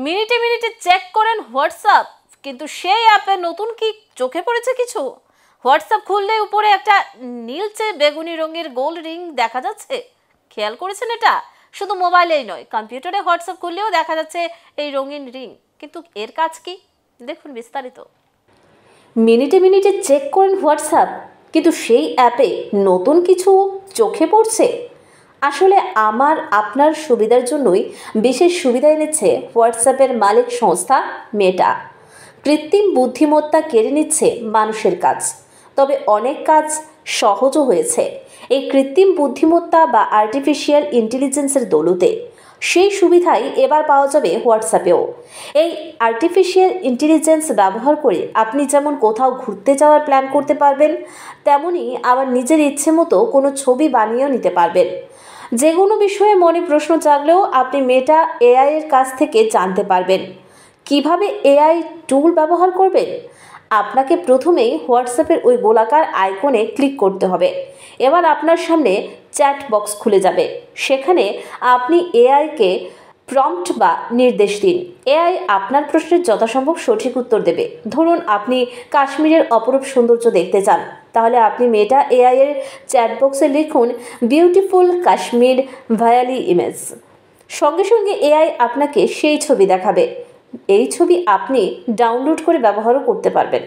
মিনিটে মিনিটে চেক করেন হোয়াটসঅ্যাপ, কিন্তু সেই অ্যাপে নতুন কি চোখে পড়েছে কিছু? হোয়াটসঅ্যাপ খুললে উপরে একটা নীলচে বেগুনি রঙের গোল রিং দেখা যাচ্ছে। খেয়াল করেছেন এটা? শুধু মোবাইলেই নয়, কম্পিউটারে হোয়াটসঅ্যাপ খুললেও দেখা যাচ্ছে এই রঙিন রিং। কিন্তু এর কাজ কি? দেখুন বিস্তারিত। মিনিটে মিনিটে চেক করেন হোয়াটসঅ্যাপ, কিন্তু সেই অ্যাপে নতুন কিছু চোখে পড়ছে। আসলে আপনার সুবিধার জন্যই বিশেষ সুবিধা এনেছে হোয়াটসঅ্যাপের মালিক সংস্থা মেটা। কৃত্রিম বুদ্ধিমত্তা কেড়ে নিচ্ছে মানুষের কাজ, তবে অনেক কাজ সহজও হয়েছে এই কৃত্রিম বুদ্ধিমত্তা বা আর্টিফিশিয়াল ইন্টেলিজেন্সের দৌলতে। সেই সুবিধাই এবার পাওয়া যাবে হোয়াটসঅ্যাপেও। এই আর্টিফিশিয়াল ইন্টেলিজেন্স ব্যবহার করে আপনি যেমন কোথাও ঘুরতে যাওয়ার প্ল্যান করতে পারবেন, তেমনই আবার নিজের ইচ্ছে মতো কোনো ছবি বানিয়েও নিতে পারবেন। যে কোনো বিষয়ে মনে প্রশ্ন জাগলেও আপনি মেটা এআই এর কাছ থেকে জানতে পারবেন। কিভাবে এআই টুল ব্যবহার করবেন? আপনাকে প্রথমেই হোয়াটসঅ্যাপের ওই গোলাকার আইকনে ক্লিক করতে হবে। এবার আপনার সামনে চ্যাট বক্স খুলে যাবে। সেখানে আপনি এআইকে প্রম্পট বা নির্দেশ দিন। এআই আপনার প্রশ্নের যথাসম্ভব সঠিক উত্তর দেবে। ধরুন আপনি কাশ্মীরের অপরূপ সৌন্দর্য দেখতে চান, তাহলে আপনি মেটা এআই এর চ্যাট বক্সে লিখুন বিউটিফুল কাশ্মীর ভ্যালি ইমেজ। সঙ্গে সঙ্গে এআই আপনাকে সেই ছবি দেখাবে। এই ছবি আপনি ডাউনলোড করে ব্যবহারও করতে পারবেন।